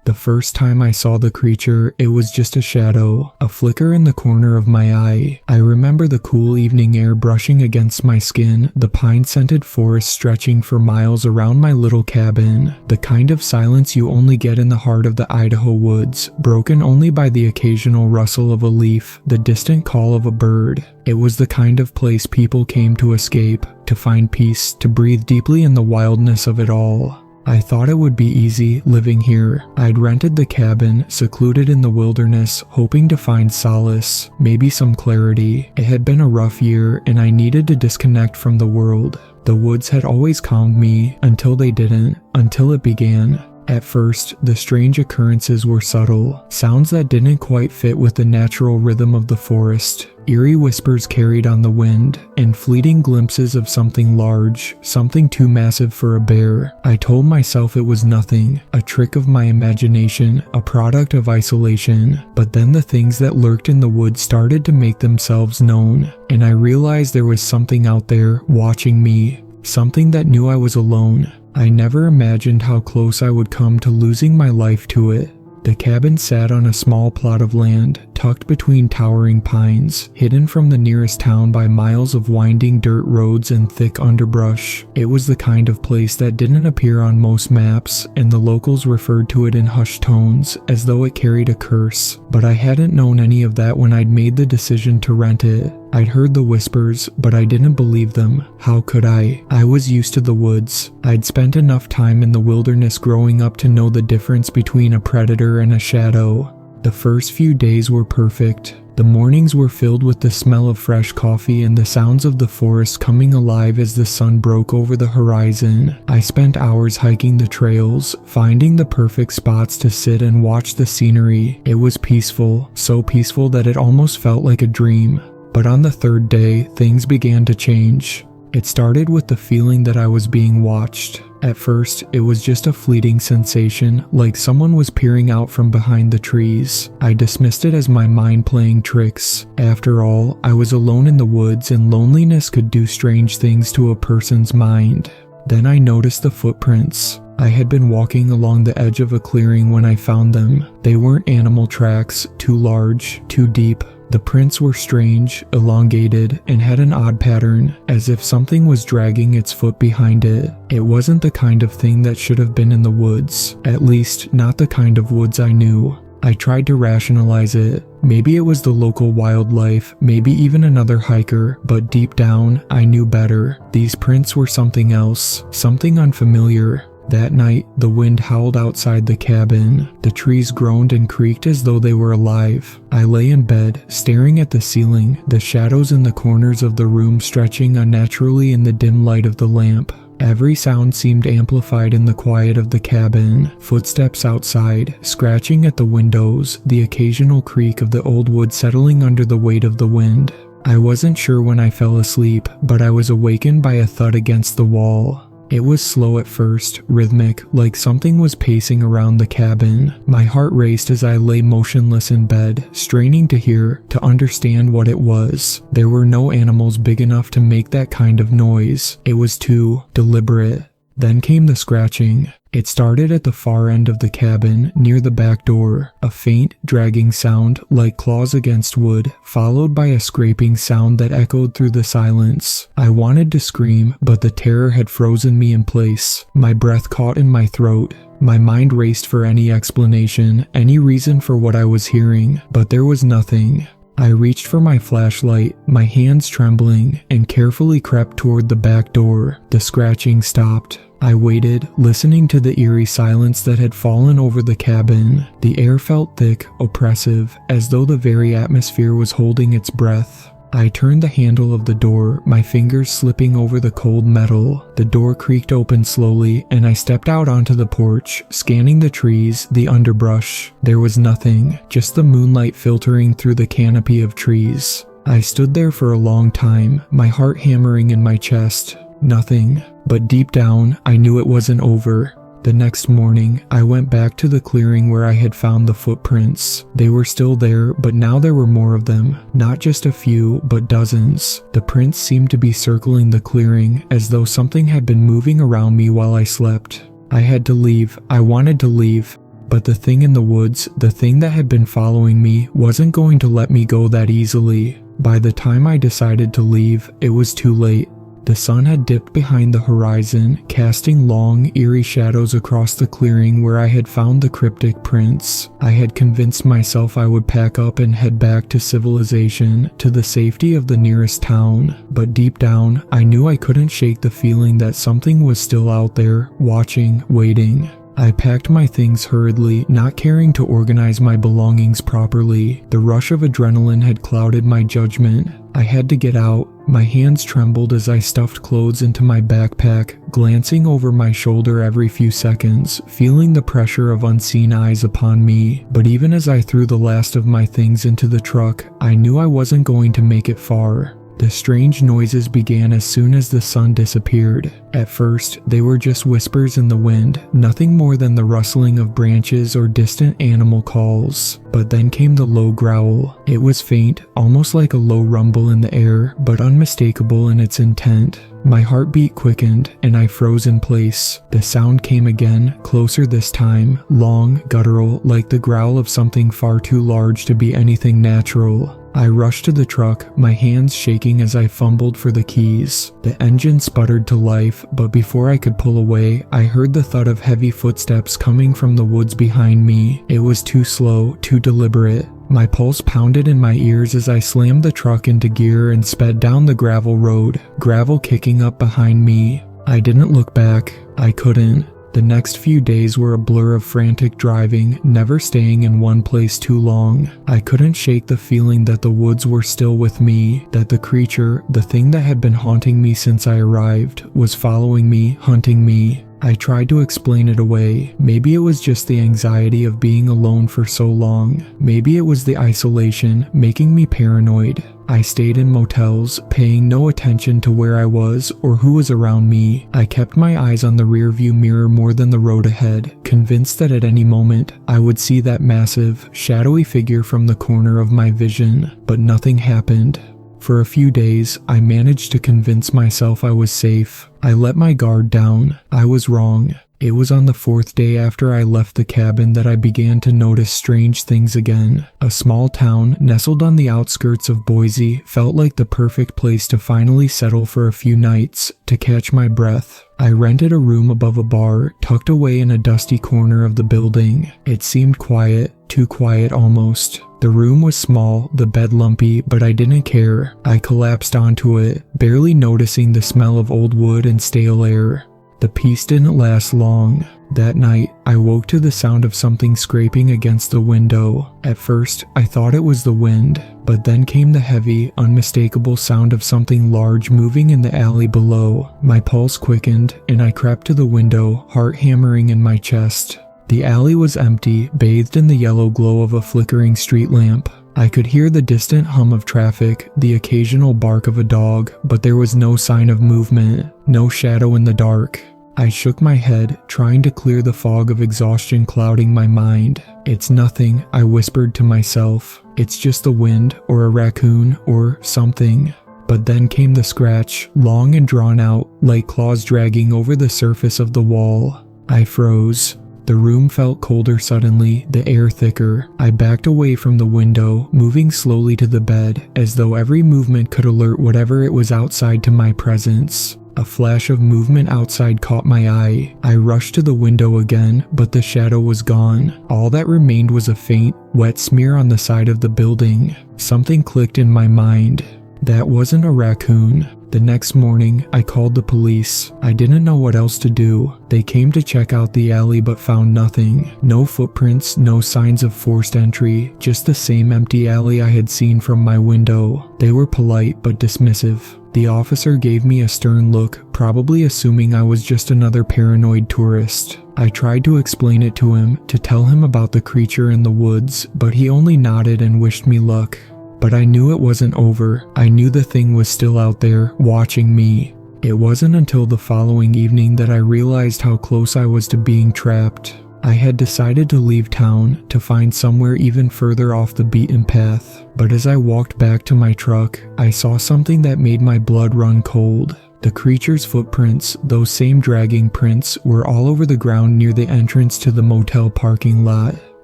The first time I saw the creature, it was just a shadow, a flicker in the corner of my eye. I remember the cool evening air brushing against my skin, the pine-scented forest stretching for miles around my little cabin, the kind of silence you only get in the heart of the Idaho woods, broken only by the occasional rustle of a leaf, the distant call of a bird. It was the kind of place people came to escape, to find peace, to breathe deeply in the wildness of it all. I thought it would be easy living here. I'd rented the cabin, secluded in the wilderness, hoping to find solace, maybe some clarity. It had been a rough year, and I needed to disconnect from the world. The woods had always calmed me, until they didn't, until it began. At first, the strange occurrences were subtle, sounds that didn't quite fit with the natural rhythm of the forest. Eerie whispers carried on the wind, and fleeting glimpses of something large, something too massive for a bear. I told myself it was nothing, a trick of my imagination, a product of isolation. But then the things that lurked in the woods started to make themselves known, and I realized there was something out there, watching me, something that knew I was alone. I never imagined how close I would come to losing my life to it. The cabin sat on a small plot of land, tucked between towering pines, hidden from the nearest town by miles of winding dirt roads and thick underbrush. It was the kind of place that didn't appear on most maps, and the locals referred to it in hushed tones, as though it carried a curse. But I hadn't known any of that when I'd made the decision to rent it. I'd heard the whispers, but I didn't believe them. How could I? I was used to the woods. I'd spent enough time in the wilderness growing up to know the difference between a predator and a shadow. The first few days were perfect. The mornings were filled with the smell of fresh coffee and the sounds of the forest coming alive as the sun broke over the horizon. I spent hours hiking the trails, finding the perfect spots to sit and watch the scenery. It was peaceful, so peaceful that it almost felt like a dream. But on the third day, things began to change. It started with the feeling that I was being watched. At first, it was just a fleeting sensation, like someone was peering out from behind the trees. I dismissed it as my mind playing tricks. After all, I was alone in the woods, and loneliness could do strange things to a person's mind. Then I noticed the footprints. I had been walking along the edge of a clearing when I found them. They weren't animal tracks, too large, too deep. The prints were strange, elongated, and had an odd pattern, as if something was dragging its foot behind it. It wasn't the kind of thing that should have been in the woods, at least not the kind of woods I knew. I tried to rationalize it. Maybe it was the local wildlife, maybe even another hiker, but deep down, I knew better. These prints were something else, something unfamiliar. That night, the wind howled outside the cabin. The trees groaned and creaked as though they were alive. I lay in bed, staring at the ceiling, the shadows in the corners of the room stretching unnaturally in the dim light of the lamp. Every sound seemed amplified in the quiet of the cabin. Footsteps outside, scratching at the windows, the occasional creak of the old wood settling under the weight of the wind. I wasn't sure when I fell asleep, but I was awakened by a thud against the wall. It was slow at first, rhythmic, like something was pacing around the cabin. My heart raced as I lay motionless in bed, straining to hear, to understand what it was. There were no animals big enough to make that kind of noise. It was too deliberate. Then came the scratching. It started at the far end of the cabin, near the back door, a faint, dragging sound like claws against wood, followed by a scraping sound that echoed through the silence. I wanted to scream, but the terror had frozen me in place. My breath caught in my throat. My mind raced for any explanation, any reason for what I was hearing, but there was nothing. I reached for my flashlight, my hands trembling, and carefully crept toward the back door. The scratching stopped. I waited, listening to the eerie silence that had fallen over the cabin. The air felt thick, oppressive, as though the very atmosphere was holding its breath. I turned the handle of the door, my fingers slipping over the cold metal. The door creaked open slowly, and I stepped out onto the porch, scanning the trees, the underbrush. There was nothing, just the moonlight filtering through the canopy of trees. I stood there for a long time, my heart hammering in my chest. Nothing. But deep down, I knew it wasn't over. The next morning, I went back to the clearing where I had found the footprints. They were still there, but now there were more of them. Not just a few, but dozens. The prints seemed to be circling the clearing, as though something had been moving around me while I slept. I had to leave. I wanted to leave. But the thing in the woods, the thing that had been following me, wasn't going to let me go that easily. By the time I decided to leave, it was too late. The sun had dipped behind the horizon, casting long, eerie shadows across the clearing where I had found the cryptic prints. I had convinced myself I would pack up and head back to civilization, to the safety of the nearest town. But deep down, I knew I couldn't shake the feeling that something was still out there, watching, waiting. I packed my things hurriedly, not caring to organize my belongings properly. The rush of adrenaline had clouded my judgment. I had to get out. My hands trembled as I stuffed clothes into my backpack, glancing over my shoulder every few seconds, feeling the pressure of unseen eyes upon me. But even as I threw the last of my things into the truck, I knew I wasn't going to make it far. The strange noises began as soon as the sun disappeared. At first, they were just whispers in the wind, nothing more than the rustling of branches or distant animal calls. But then came the low growl. It was faint, almost like a low rumble in the air, but unmistakable in its intent. My heartbeat quickened, and I froze in place. The sound came again, closer this time, long, guttural, like the growl of something far too large to be anything natural. I rushed to the truck, my hands shaking as I fumbled for the keys. The engine sputtered to life, but before I could pull away, I heard the thud of heavy footsteps coming from the woods behind me. It was too slow, too deliberate. My pulse pounded in my ears as I slammed the truck into gear and sped down the gravel road, gravel kicking up behind me. I didn't look back. I couldn't. The next few days were a blur of frantic driving, never staying in one place too long. I couldn't shake the feeling that the woods were still with me, that the creature, the thing that had been haunting me since I arrived, was following me, hunting me. I tried to explain it away. Maybe it was just the anxiety of being alone for so long. Maybe it was the isolation, making me paranoid. I stayed in motels, paying no attention to where I was or who was around me. I kept my eyes on the rearview mirror more than the road ahead, convinced that at any moment, I would see that massive, shadowy figure from the corner of my vision. But nothing happened. For a few days, I managed to convince myself I was safe. I let my guard down. I was wrong. It was on the fourth day after I left the cabin that I began to notice strange things again. A small town nestled on the outskirts of Boise felt like the perfect place to finally settle for a few nights, to catch my breath. I rented a room above a bar, tucked away in a dusty corner of the building. It seemed quiet, too quiet almost. The room was small, the bed lumpy, but I didn't care. I collapsed onto it, barely noticing the smell of old wood and stale air. The peace didn't last long. That night, I woke to the sound of something scraping against the window. At first, I thought it was the wind, but then came the heavy, unmistakable sound of something large moving in the alley below. My pulse quickened, and I crept to the window, heart hammering in my chest. The alley was empty, bathed in the yellow glow of a flickering street lamp. I could hear the distant hum of traffic, the occasional bark of a dog, but there was no sign of movement, no shadow in the dark. I shook my head, trying to clear the fog of exhaustion clouding my mind. "It's nothing," I whispered to myself. "It's just the wind, or a raccoon, or something." But then came the scratch, long and drawn out, like claws dragging over the surface of the wall. I froze. The room felt colder suddenly, the air thicker. I backed away from the window, moving slowly to the bed, as though every movement could alert whatever it was outside to my presence. A flash of movement outside caught my eye. I rushed to the window again, but the shadow was gone. All that remained was a faint, wet smear on the side of the building. Something clicked in my mind. That wasn't a raccoon. The next morning, I called the police. I didn't know what else to do. They came to check out the alley but found nothing. No footprints, no signs of forced entry, just the same empty alley I had seen from my window. They were polite but dismissive. The officer gave me a stern look, probably assuming I was just another paranoid tourist. I tried to explain it to him, to tell him about the creature in the woods, but he only nodded and wished me luck. But I knew it wasn't over. I knew the thing was still out there, watching me. It wasn't until the following evening that I realized how close I was to being trapped. I had decided to leave town to find somewhere even further off the beaten path, but as I walked back to my truck, I saw something that made my blood run cold. The creature's footprints, those same dragging prints, were all over the ground near the entrance to the motel parking lot.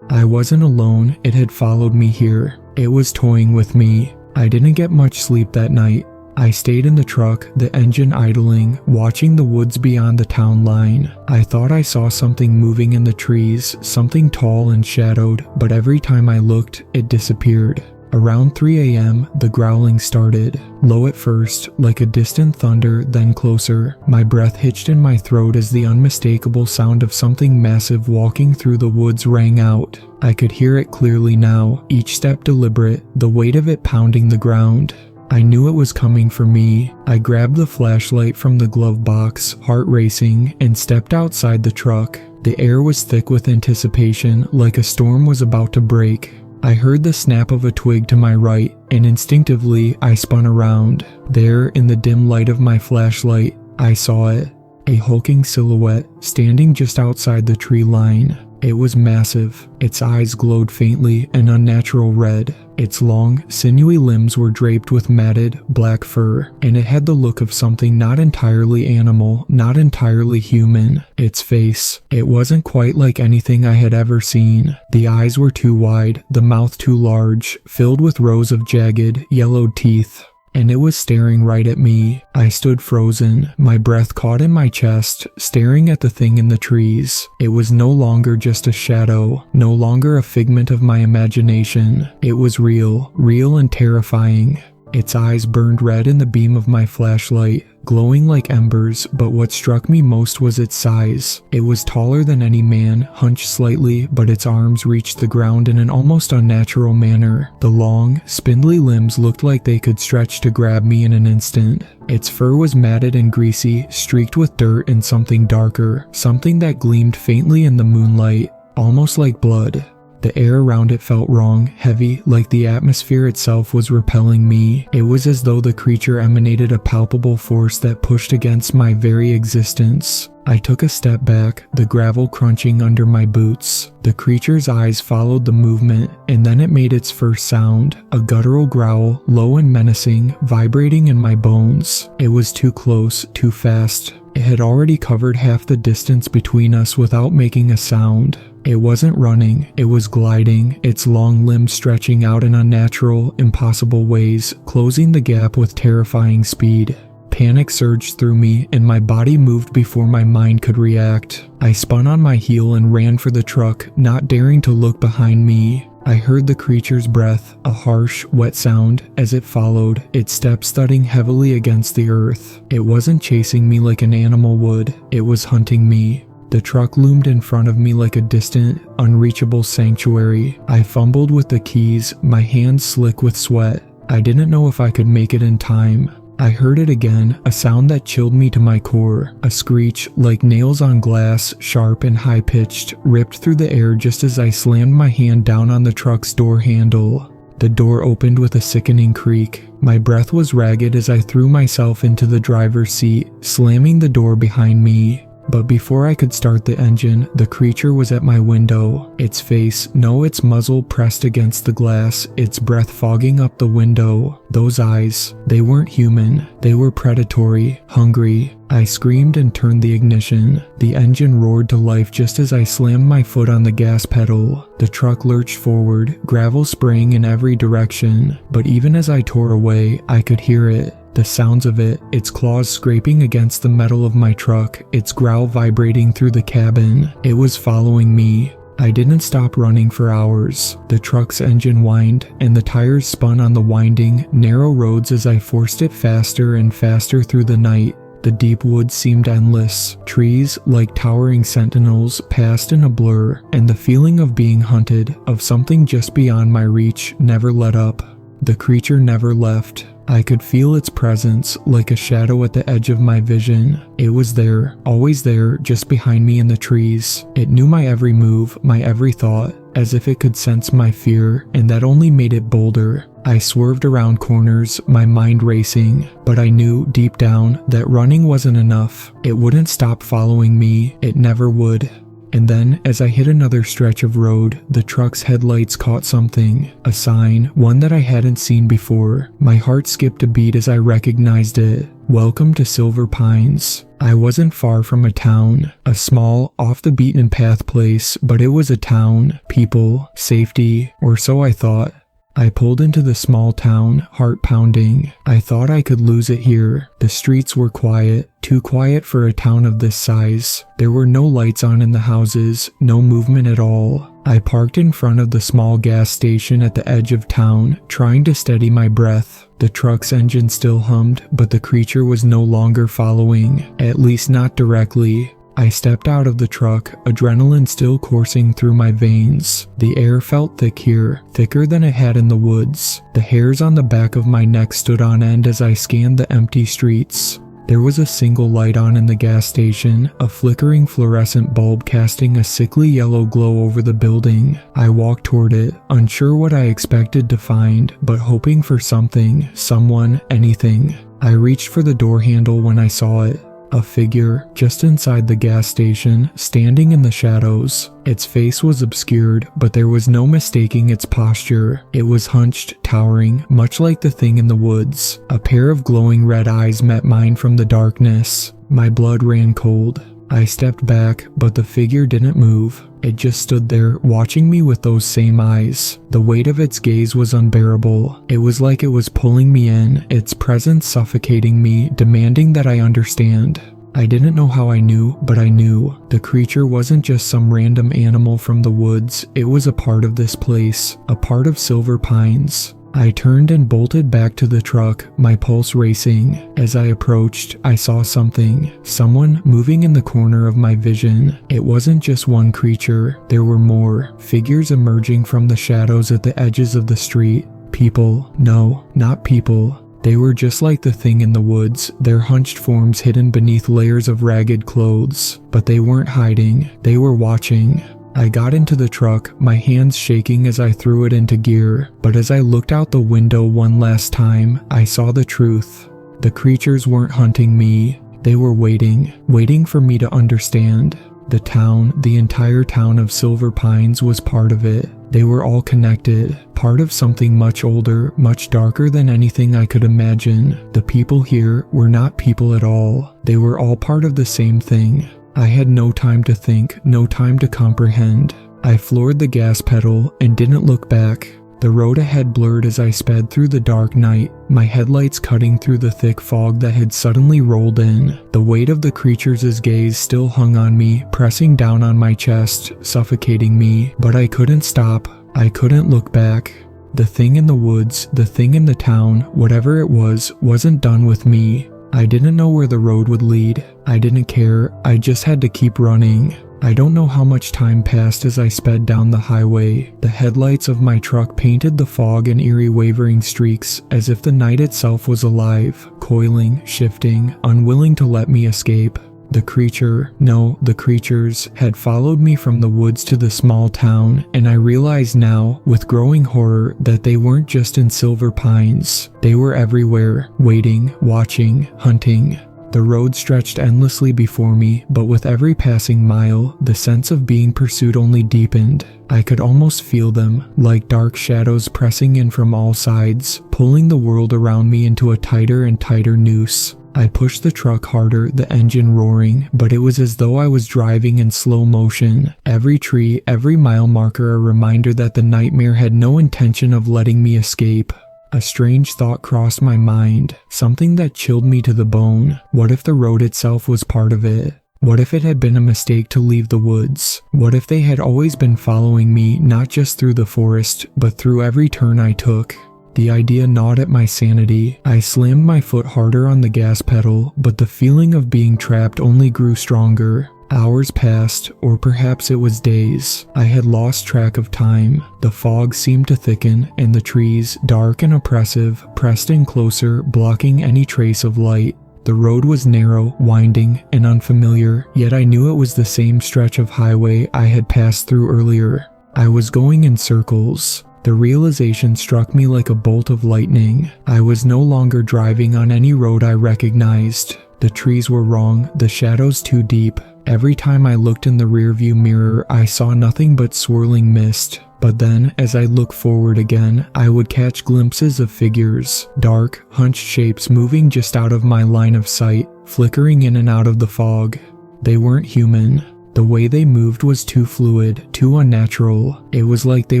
I wasn't alone, it had followed me here. It was toying with me. I didn't get much sleep that night. I stayed in the truck, the engine idling, watching the woods beyond the town line. I thought I saw something moving in the trees, something tall and shadowed, but every time I looked, it disappeared. Around 3 a.m., the growling started. Low at first, like a distant thunder, then closer. My breath hitched in my throat as the unmistakable sound of something massive walking through the woods rang out. I could hear it clearly now, each step deliberate, the weight of it pounding the ground. I knew it was coming for me. I grabbed the flashlight from the glove box, heart racing, and stepped outside the truck. The air was thick with anticipation, like a storm was about to break. I heard the snap of a twig to my right, and instinctively I spun around. There, in the dim light of my flashlight, I saw it. A hulking silhouette, standing just outside the tree line. It was massive. Its eyes glowed faintly, an unnatural red. Its long, sinewy limbs were draped with matted, black fur, and it had the look of something not entirely animal, not entirely human. Its face, it wasn't quite like anything I had ever seen. The eyes were too wide, the mouth too large, filled with rows of jagged, yellowed teeth. And it was staring right at me. I stood frozen, my breath caught in my chest, staring at the thing in the trees. It was no longer just a shadow, no longer a figment of my imagination. It was real, real and terrifying. Its eyes burned red in the beam of my flashlight, glowing like embers, but what struck me most was its size. It was taller than any man, hunched slightly, but its arms reached the ground in an almost unnatural manner. The long, spindly limbs looked like they could stretch to grab me in an instant. Its fur was matted and greasy, streaked with dirt and something darker, something that gleamed faintly in the moonlight, almost like blood. The air around it felt wrong, heavy, like the atmosphere itself was repelling me. It was as though the creature emanated a palpable force that pushed against my very existence. I took a step back, the gravel crunching under my boots. The creature's eyes followed the movement, and then it made its first sound, a guttural growl, low and menacing, vibrating in my bones. It was too close, too fast. It had already covered half the distance between us without making a sound. It wasn't running, it was gliding, its long limbs stretching out in unnatural, impossible ways, closing the gap with terrifying speed. Panic surged through me, and my body moved before my mind could react. I spun on my heel and ran for the truck, not daring to look behind me. I heard the creature's breath, a harsh, wet sound, as it followed, its steps thudding heavily against the earth. It wasn't chasing me like an animal would, it was hunting me. The truck loomed in front of me like a distant, unreachable sanctuary. I fumbled with the keys, my hands slick with sweat. I didn't know if I could make it in time. I heard it again, a sound that chilled me to my core, a screech like nails on glass, sharp and high-pitched, ripped through the air just as I slammed my hand down on the truck's door handle. The door opened with a sickening creak. My breath was ragged as I threw myself into the driver's seat, slamming the door behind me. But before I could start the engine, the creature was at my window. Its face, no, its muzzle pressed against the glass, its breath fogging up the window. Those eyes, they weren't human. They were predatory, hungry. I screamed and turned the ignition. The engine roared to life just as I slammed my foot on the gas pedal. The truck lurched forward, gravel spraying in every direction. But even as I tore away, I could hear it. The sounds of it, its claws scraping against the metal of my truck, its growl vibrating through the cabin. It was following me. I didn't stop running for hours. The truck's engine whined, and the tires spun on the winding, narrow roads as I forced it faster and faster through the night. The deep woods seemed endless. Trees, like towering sentinels, passed in a blur, and the feeling of being hunted, of something just beyond my reach, never let up. The creature never left. I could feel its presence, like a shadow at the edge of my vision. It was there, always there, just behind me in the trees. It knew my every move, my every thought, as if it could sense my fear, and that only made it bolder. I swerved around corners, my mind racing, but I knew deep down that running wasn't enough. It wouldn't stop following me, it never would. And then, as I hit another stretch of road, the truck's headlights caught something, a sign, one that I hadn't seen before. My heart skipped a beat as I recognized it. Welcome to Silver Pines. I wasn't far from a town, a small, off-the-beaten-path place, but it was a town, people, safety, or so I thought. I pulled into the small town, heart pounding. I thought I could lose it here. The streets were quiet, too quiet for a town of this size. There were no lights on in the houses, no movement at all. I parked in front of the small gas station at the edge of town, trying to steady my breath. The truck's engine still hummed, but the creature was no longer following, at least not directly. I stepped out of the truck, adrenaline still coursing through my veins. The air felt thick here, thicker than it had in the woods. The hairs on the back of my neck stood on end as I scanned the empty streets. There was a single light on in the gas station, a flickering fluorescent bulb casting a sickly yellow glow over the building. I walked toward it, unsure what I expected to find, but hoping for something, someone, anything. I reached for the door handle when I saw it. A figure, just inside the gas station, standing in the shadows. Its face was obscured, but there was no mistaking its posture. It was hunched, towering, much like the thing in the woods. A pair of glowing red eyes met mine from the darkness. My blood ran cold. I stepped back, but the figure didn't move. It just stood there, watching me with those same eyes. The weight of its gaze was unbearable. It was like it was pulling me in, its presence suffocating me, demanding that I understand. I didn't know how I knew, but I knew. The creature wasn't just some random animal from the woods, it was a part of this place, a part of Silver Pines. I turned and bolted back to the truck, my pulse racing. As I approached, I saw something. Someone moving in the corner of my vision. It wasn't just one creature, there were more. Figures emerging from the shadows at the edges of the street. People. No, not people. They were just like the thing in the woods, their hunched forms hidden beneath layers of ragged clothes. But they weren't hiding, they were watching. I got into the truck, my hands shaking as I threw it into gear, but as I looked out the window one last time, I saw the truth. The creatures weren't hunting me, they were waiting for me to understand. The town, the entire town of Silver Pines was part of it. They were all connected, part of something much older, much darker than anything I could imagine. The people here were not people at all, they were all part of the same thing. I had no time to think, no time to comprehend. I floored the gas pedal and didn't look back. The road ahead blurred as I sped through the dark night, my headlights cutting through the thick fog that had suddenly rolled in. The weight of the creature's gaze still hung on me, pressing down on my chest, suffocating me, but I couldn't stop. I couldn't look back. The thing in the woods, the thing in the town, whatever it was, wasn't done with me. I didn't know where the road would lead. I didn't care, I just had to keep running. I don't know how much time passed as I sped down the highway. The headlights of my truck painted the fog in eerie wavering streaks, as if the night itself was alive, coiling, shifting, unwilling to let me escape. The creatures had followed me from the woods to the small town, and I realized now, with growing horror, that they weren't just in Silver Pines. They were everywhere, waiting, watching, hunting. The road stretched endlessly before me, but with every passing mile, the sense of being pursued only deepened. I could almost feel them, like dark shadows pressing in from all sides, pulling the world around me into a tighter and tighter noose. I pushed the truck harder, the engine roaring, but it was as though I was driving in slow motion. Every tree, every mile marker a reminder that the nightmare had no intention of letting me escape. A strange thought crossed my mind, something that chilled me to the bone. What if the road itself was part of it? What if it had been a mistake to leave the woods? What if they had always been following me, not just through the forest, but through every turn I took? The idea gnawed at my sanity. I slammed my foot harder on the gas pedal, but the feeling of being trapped only grew stronger. Hours passed, or perhaps it was days. I had lost track of time. The fog seemed to thicken, and the trees, dark and oppressive, pressed in closer, blocking any trace of light. The road was narrow, winding, and unfamiliar, yet I knew it was the same stretch of highway I had passed through earlier. I was going in circles. The realization struck me like a bolt of lightning. I was no longer driving on any road I recognized. The trees were wrong, the shadows too deep. Every time I looked in the rearview mirror, I saw nothing but swirling mist. But then, as I looked forward again, I would catch glimpses of figures, dark, hunched shapes moving just out of my line of sight, flickering in and out of the fog. They weren't human. The way they moved was too fluid, too unnatural. It was like they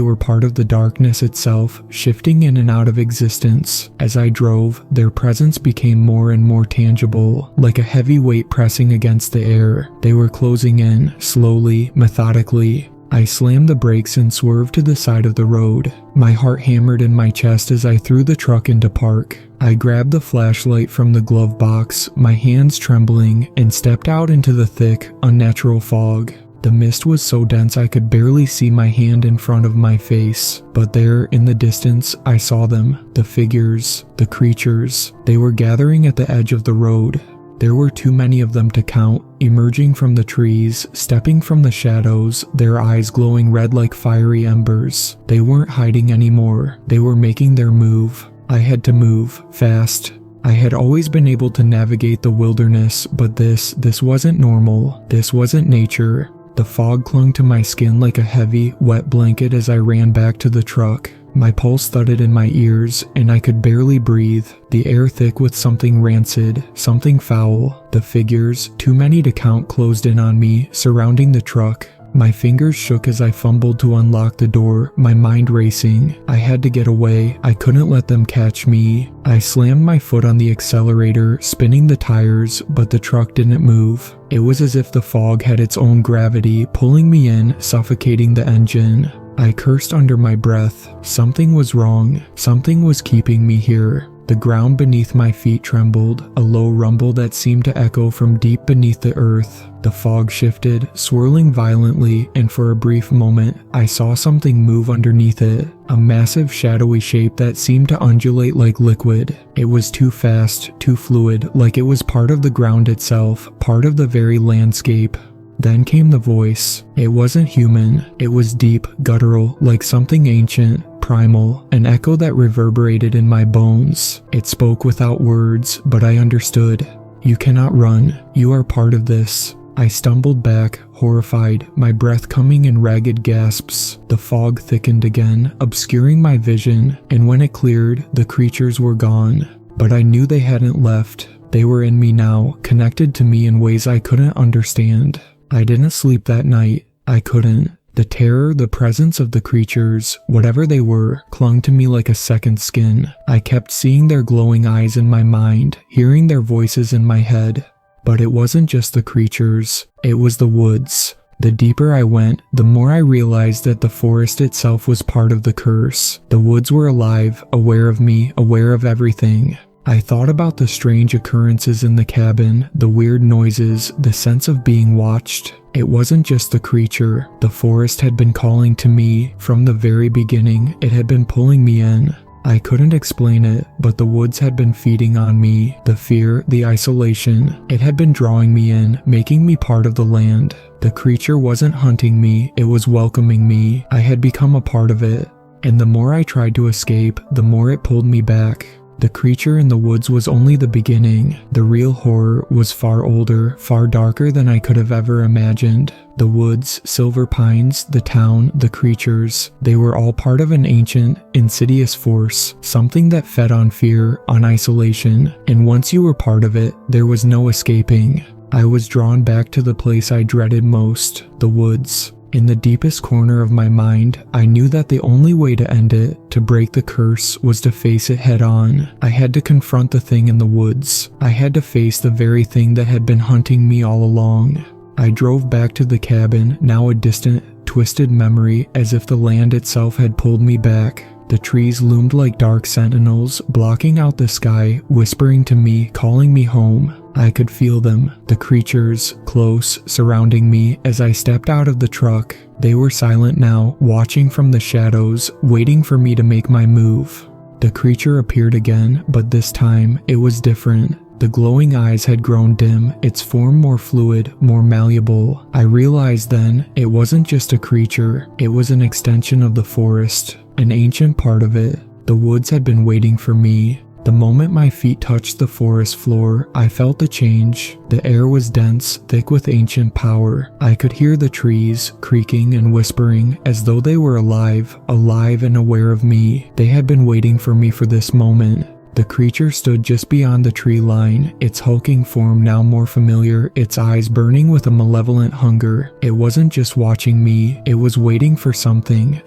were part of the darkness itself, shifting in and out of existence. As I drove, their presence became more and more tangible, like a heavy weight pressing against the air. They were closing in, slowly, methodically. I slammed the brakes and swerved to the side of the road. My heart hammered in my chest as I threw the truck into park. I grabbed the flashlight from the glove box, my hands trembling, and stepped out into the thick, unnatural fog. The mist was so dense I could barely see my hand in front of my face. But there, in the distance, I saw them. The figures, the creatures. They were gathering at the edge of the road. There were too many of them to count, emerging from the trees, stepping from the shadows, their eyes glowing red like fiery embers. They weren't hiding anymore. They were making their move. I had to move, fast. I had always been able to navigate the wilderness, but this wasn't normal. This wasn't nature. The fog clung to my skin like a heavy, wet blanket as I ran back to the truck. My pulse thudded in my ears, and I could barely breathe, the air thick with something rancid, something foul. The figures, too many to count, closed in on me, surrounding the truck. My fingers shook as I fumbled to unlock the door, my mind racing. I had to get away. I couldn't let them catch me. I slammed my foot on the accelerator, spinning the tires, but the truck didn't move. It was as if the fog had its own gravity, pulling me in, suffocating the engine. I cursed under my breath. Something was wrong. Something was keeping me here. The ground beneath my feet trembled, a low rumble that seemed to echo from deep beneath the earth. The fog shifted, swirling violently, and for a brief moment, I saw something move underneath it. A massive shadowy shape that seemed to undulate like liquid. It was too fast, too fluid, like it was part of the ground itself, part of the very landscape. Then came the voice. It wasn't human. It was deep, guttural, like something ancient, primal, an echo that reverberated in my bones. It spoke without words, but I understood. You cannot run. You are part of this. I stumbled back, horrified, my breath coming in ragged gasps. The fog thickened again, obscuring my vision, and when it cleared, the creatures were gone. But I knew they hadn't left. They were in me now, connected to me in ways I couldn't understand. I didn't sleep that night. I couldn't. The terror, the presence of the creatures, whatever they were, clung to me like a second skin. I kept seeing their glowing eyes in my mind, hearing their voices in my head. But it wasn't just the creatures. It was the woods. The deeper I went, the more I realized that the forest itself was part of the curse. The woods were alive, aware of me, aware of everything. I thought about the strange occurrences in the cabin, the weird noises, the sense of being watched. It wasn't just the creature. The forest had been calling to me. From the very beginning, it had been pulling me in. I couldn't explain it, but the woods had been feeding on me. The fear, the isolation. It had been drawing me in, making me part of the land. The creature wasn't hunting me, it was welcoming me. I had become a part of it. And the more I tried to escape, the more it pulled me back. The creature in the woods was only the beginning. The real horror was far older, far darker than I could have ever imagined. The woods, silver pines, the town, the creatures, they were all part of an ancient, insidious force, something that fed on fear, on isolation, and once you were part of it, there was no escaping. I was drawn back to the place I dreaded most, the woods. In the deepest corner of my mind, I knew that the only way to end it, to break the curse, was to face it head on. I had to confront the thing in the woods. I had to face the very thing that had been hunting me all along. I drove back to the cabin, now a distant, twisted memory, as if the land itself had pulled me back. The trees loomed like dark sentinels, blocking out the sky, whispering to me, calling me home. I could feel them, the creatures, close, surrounding me as I stepped out of the truck. They were silent now, watching from the shadows, waiting for me to make my move. The creature appeared again, but this time, it was different. The glowing eyes had grown dim, its form more fluid, more malleable. I realized then, it wasn't just a creature, it was an extension of the forest. an ancient part of it. The woods had been waiting for me. The moment my feet touched the forest floor, I felt the change. The air was dense, thick with ancient power. I could hear the trees creaking and whispering as though they were alive and aware of me. They had been waiting for me for this moment. The creature stood just beyond the tree line, its hulking form now more familiar, its eyes burning with a malevolent hunger. It wasn't just watching me, it was waiting for something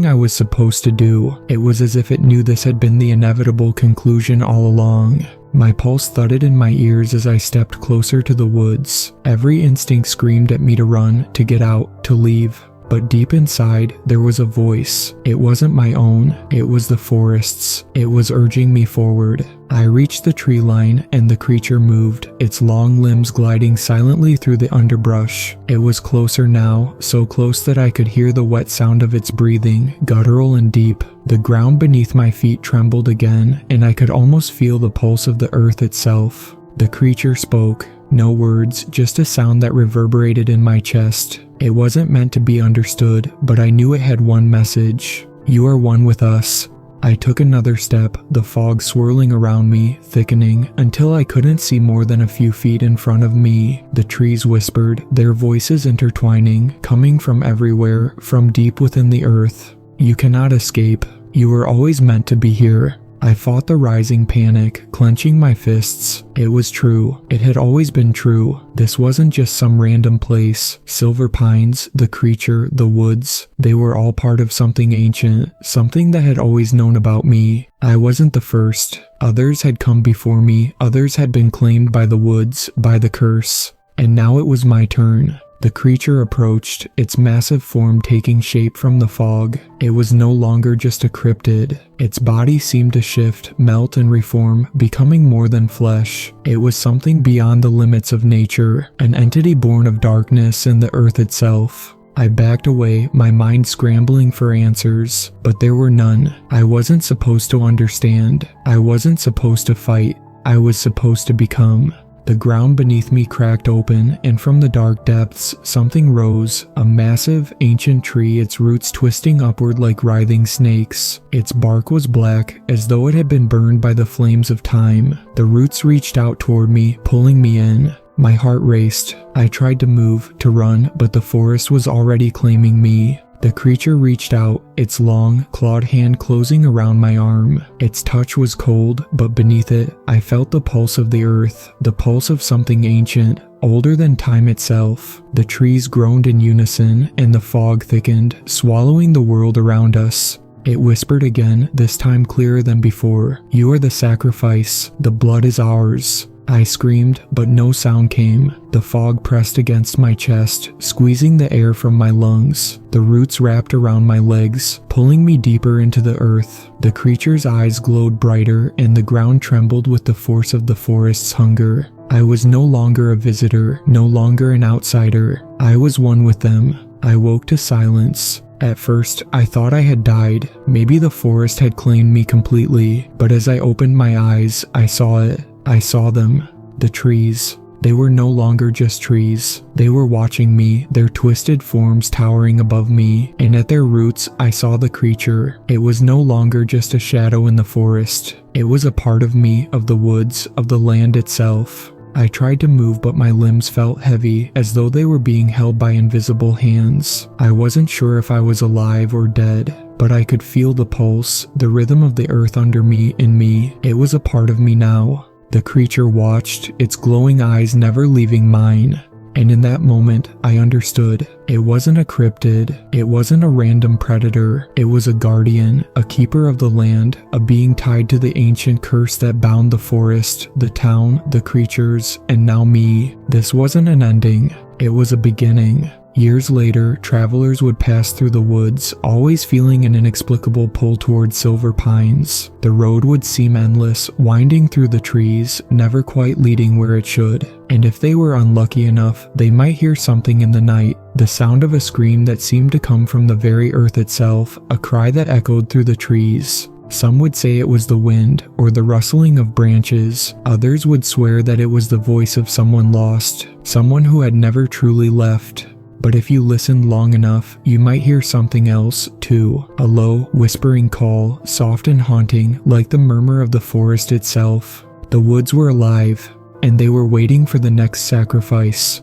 I was supposed to do. It was as if it knew this had been the inevitable conclusion all along. My pulse thudded in my ears as I stepped closer to the woods. Every instinct screamed at me to run, to get out, to leave. But deep inside, there was a voice. It wasn't my own, it was the forest's. It was urging me forward. I reached the tree line and the creature moved, its long limbs gliding silently through the underbrush. It was closer now, so close that I could hear the wet sound of its breathing, guttural and deep. The ground beneath my feet trembled again, and I could almost feel the pulse of the earth itself. The creature spoke. No words, just a sound that reverberated in my chest. It wasn't meant to be understood, but I knew it had one message. You are one with us. I took another step, the fog swirling around me, thickening, until I couldn't see more than a few feet in front of me. The trees whispered, their voices intertwining, coming from everywhere, from deep within the earth. You cannot escape. You were always meant to be here. I fought the rising panic, clenching my fists. It was true. It had always been true. This wasn't just some random place. Silver Pines, the creature, the woods, they were all part of something ancient, something that had always known about me. I wasn't the first. Others had come before me. Others had been claimed by the woods, by the curse. And now it was my turn. The creature approached, its massive form taking shape from the fog. It was no longer just a cryptid. Its body seemed to shift, melt and reform, becoming more than flesh. It was something beyond the limits of nature, an entity born of darkness and the earth itself. I backed away, my mind scrambling for answers, but there were none. I wasn't supposed to understand. I wasn't supposed to fight. I was supposed to become. The ground beneath me cracked open, and from the dark depths, something rose, a massive, ancient tree, its roots twisting upward like writhing snakes. Its bark was black, as though it had been burned by the flames of time. The roots reached out toward me, pulling me in. My heart raced. I tried to move, to run, but the forest was already claiming me. The creature reached out, its long, clawed hand closing around my arm. Its touch was cold, but beneath it, I felt the pulse of the earth, the pulse of something ancient, older than time itself. The trees groaned in unison, and the fog thickened, swallowing the world around us. It whispered again, this time clearer than before. You are the sacrifice. The blood is ours. I screamed, but no sound came. The fog pressed against my chest, squeezing the air from my lungs. The roots wrapped around my legs, pulling me deeper into the earth. The creature's eyes glowed brighter, and the ground trembled with the force of the forest's hunger. I was no longer a visitor, no longer an outsider. I was one with them. I woke to silence. At first, I thought I had died. Maybe the forest had claimed me completely, but as I opened my eyes, I saw it. I saw them. The trees. They were no longer just trees. They were watching me, their twisted forms towering above me, and at their roots, I saw the creature. It was no longer just a shadow in the forest. It was a part of me, of the woods, of the land itself. I tried to move, but my limbs felt heavy, as though they were being held by invisible hands. I wasn't sure if I was alive or dead, but I could feel the pulse, the rhythm of the earth under me, in me. It was a part of me now. The creature watched, its glowing eyes never leaving mine. And in that moment, I understood. It wasn't a cryptid. It wasn't a random predator. It was a guardian, a keeper of the land, a being tied to the ancient curse that bound the forest, the town, the creatures, and now me. This wasn't an ending. It was a beginning. Years later, travelers would pass through the woods, always feeling an inexplicable pull towards Silver Pines. The road would seem endless, winding through the trees, never quite leading where it should. And if they were unlucky enough, they might hear something in the night, the sound of a scream that seemed to come from the very earth itself, a cry that echoed through the trees. Some would say it was the wind, or the rustling of branches. Others would swear that it was the voice of someone lost, someone who had never truly left. But if you listen long enough, you might hear something else too. A low, whispering call, soft and haunting, like the murmur of the forest itself. The woods were alive, and they were waiting for the next sacrifice.